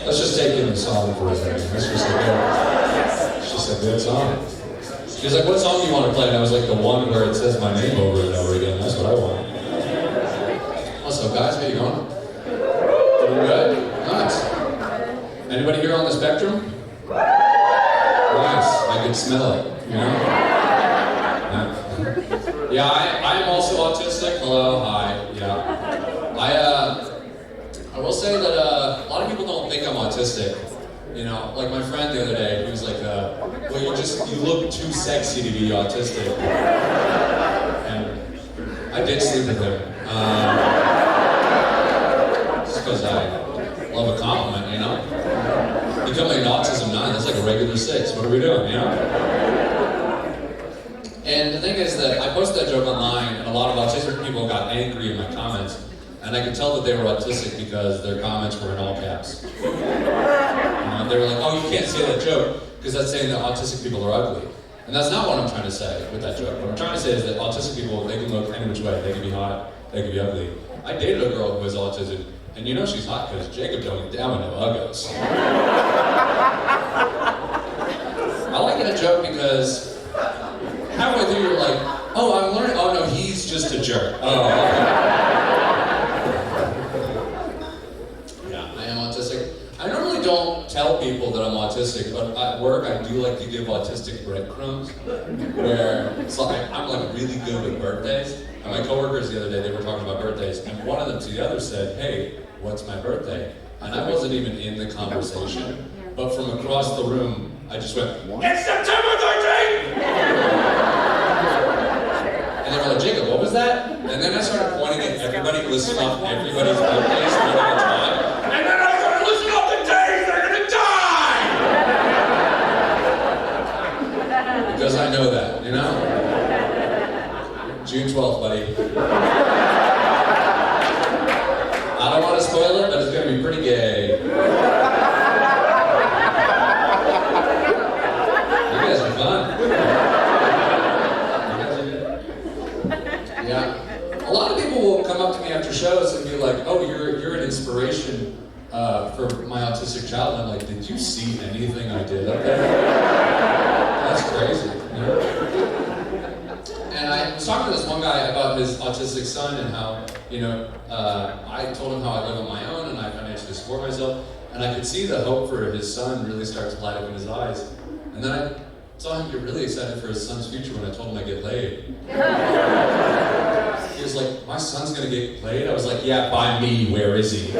Let's just take in the song for a second. It's just a good song. She's like, what song do you want to play? And I was like, the one where it says my name over and over again. That's what I want. What's up, guys? How you going? Doing good? Nice. Anybody here on the spectrum? Nice. I can smell it, you know? Yeah, I am also autistic. Hello, hi, yeah. I will say that a lot of people don't think I'm autistic. You know, like my friend the other day, he was like, well, you look too sexy to be autistic. And I did sleep with him. Just because I love a compliment, you know? Becoming an autism 9, that's like a regular 6. What are we doing, you know? And the thing is that I posted that joke online, and a lot of autistic people got angry in my comments, and I could tell that they were autistic because their comments were in all caps. You know, they were like, oh, you can't say that joke, because that's saying that autistic people are ugly. And that's not what I'm trying to say with that joke. What I'm trying to say is that autistic people, they can look any which way. They can be hot, they can be ugly. I dated a girl who has autism, and you know she's hot because Jacob don't get down with no uggos. I like that joke because halfway through you're like, oh, I'm learning. Oh no, he's just a jerk. Oh, okay. Yeah, I am autistic. I normally don't tell people that I'm autistic, but at work I do like to give autistic breadcrumbs, where it's like I'm like really good with birthdays. And my coworkers the other day, they were talking about birthdays, and one of them to the other said, hey, what's my birthday? And I wasn't even in the conversation, but from across the room, I just went, it's September 13th! And they were like, Jacob, what was that? And then I started pointing at everybody, listing off everybody's birthdays one at a time. And then I started listing off the days they're gonna die! Because I know that, you know? June 12th, buddy. I don't want to spoil it, but it's going to be pretty gay. You guys are fun. Yeah. A lot of people will come up to me after shows and be like, oh, you're an inspiration for my autistic child. And I'm like, did you see anything I did up there? That's crazy. You know? And I was talking to this one guy about his autistic son and how, you know, I told him how I live on my own and I financially support myself, and I could see the hope for his son really start to light up in his eyes. And then I saw him get really excited for his son's future when I told him I get laid. He was like, my son's gonna get laid? I was like, yeah, by me, where is he?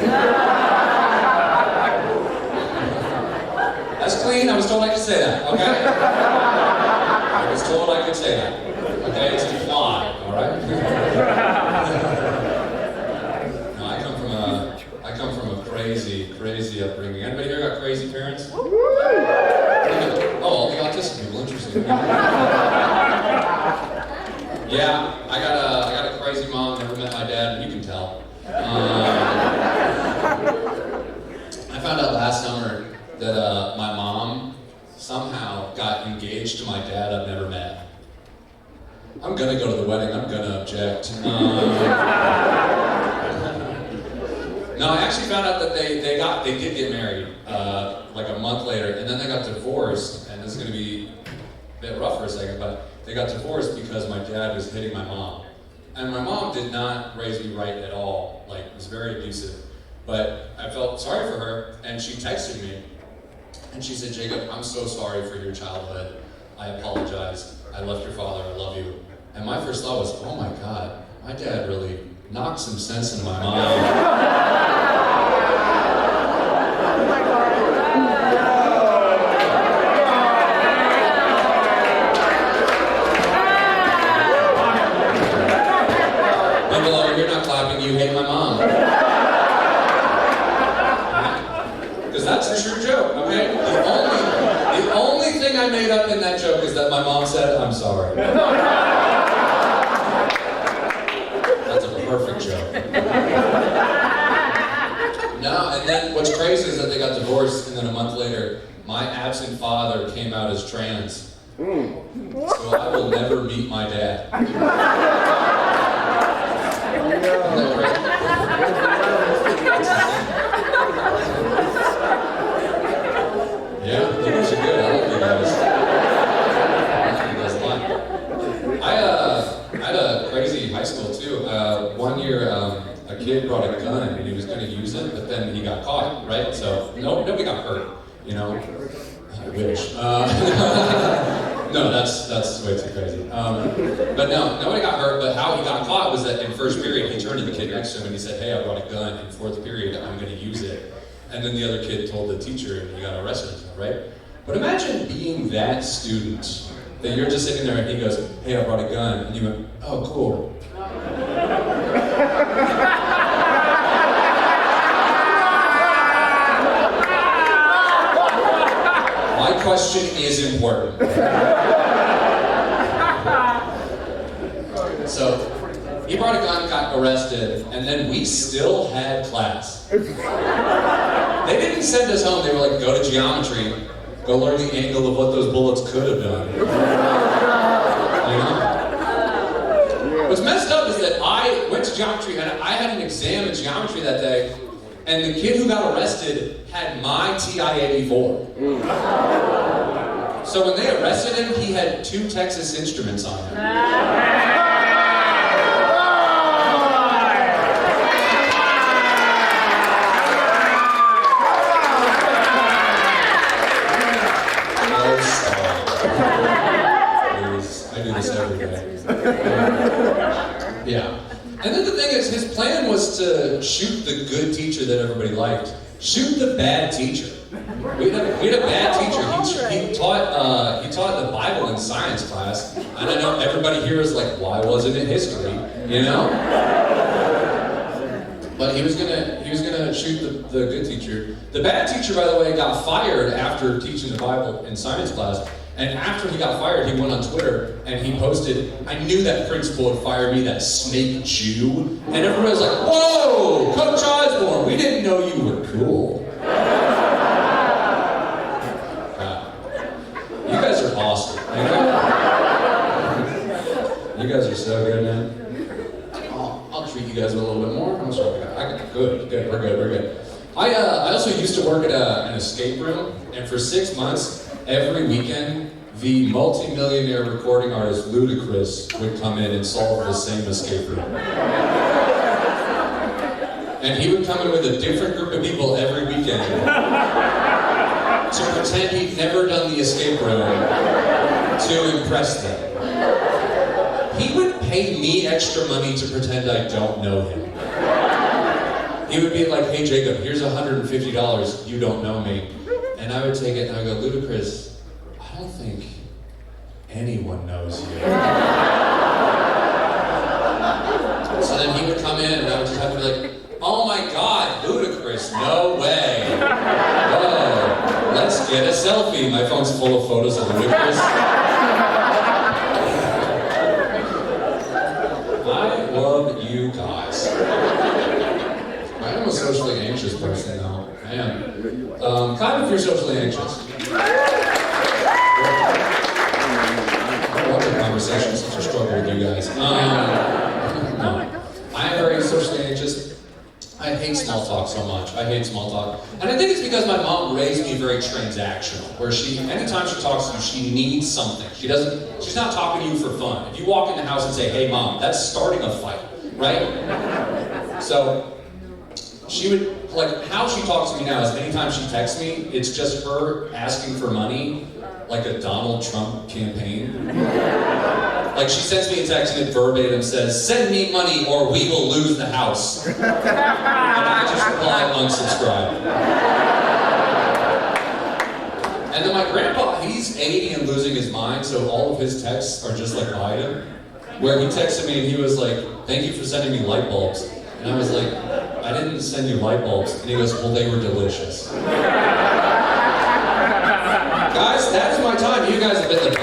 That's clean, I was told I could say that, okay? I was told I could say that. Okay, it's implied, all right? No, I come from a crazy upbringing. Anybody here got crazy parents? Oh, all the autistic people, interesting. Yeah, I got a crazy mom. Never met my dad, and you can tell. I found out last summer that my mom somehow got engaged to my dad I've never met. I'm gonna go to the wedding, I'm gonna object. No, I actually found out that they did get married like a month later, and then they got divorced, and this is gonna be a bit rough for a second, but they got divorced because my dad was hitting my mom. And my mom did not raise me right at all, like, was very abusive. But I felt sorry for her, and she texted me, and she said, Jacob, I'm so sorry for your childhood. I apologize. I left your father, I love you. And my first thought was, oh my God, my dad really knocked some sense into my mind. People over here not clapping, you hate my mom. Because that's a true joke, okay? The only thing I made up in that joke is that my mom said, I'm sorry. That's a perfect joke. No, and then what's crazy is that they got divorced, and then a month later, my absent father came out as trans. So I will never meet my dad. Isn't that crazy? then he got caught, right? So nobody got hurt, you know? I wish. No, that's way too crazy. But no, nobody got hurt, but how he got caught was that in first period, he turned to the kid next to him and he said, hey, I brought a gun. In fourth period, I'm gonna use it. And then the other kid told the teacher and he got arrested, right? But imagine being that student, that you're just sitting there and he goes, hey, I brought a gun. And you went, oh, cool. My question is important. So, he brought a gun, got arrested, and then we still had class. They didn't send us home. They were like, go to geometry, go learn the angle of what those bullets could have done. You know? What's messed up is that I went to geometry and I had an exam in geometry that day, and the kid who got arrested had my TI-84. So when they arrested him, he had 2 Texas Instruments on him. Yeah. And then the thing is, his plan was to shoot the good teacher that everybody liked. Shoot the bad teacher. We had a bad teacher. He taught the Bible in science class. And I know everybody here is like, why wasn't it history? You know? But he was gonna shoot the good teacher. The bad teacher, by the way, got fired after teaching the Bible in science class. And after he got fired, he went on Twitter and he posted, I knew that principal would fire me, that snake Jew. And everybody was like, whoa, Coach Osborne, we didn't know you were cool. You guys are awesome. You guys are so good, man. I'll treat you guys a little bit more. How much do I got? Good, we're good. I also used to work at an escape room, and for 6 months, every weekend, the multi-millionaire recording artist Ludacris would come in and solve the same escape room. And he would come in with a different group of people every weekend to pretend he'd never done the escape room to impress them. He would pay me extra money to pretend I don't know him. He would be like, hey Jacob, here's $150, you don't know me. And I would take it and I would go, Ludacris, I don't think anyone knows you. So then he would come in and I would just have to be like, oh my God, Ludacris, no way. Whoa, let's get a selfie. My phone's full of photos of Ludacris. I love you guys. I am a socially anxious person now. I am. Kind of if you're socially anxious. What a conversation, such a struggle with you guys. No. I am very socially anxious. I hate small talk so much. I hate small talk. And I think it's because my mom raised me very transactional, where anytime she talks to you, she needs something. She's not talking to you for fun. If you walk in the house and say, hey mom, that's starting a fight, right? So, she would, like, how she talks to me now is anytime she texts me, it's just her asking for money, like a Donald Trump campaign. Like, she sends me a text and it verbatim says, send me money or we will lose the house. And I just reply, unsubscribe. And then my grandpa, he's 80 and losing his mind, so all of his texts are just like Biden, where he texted me and he was like, thank you for sending me light bulbs. And I was like, I didn't send you light bulbs. And he goes, well, they were delicious. Guys, that's my time. You guys have been the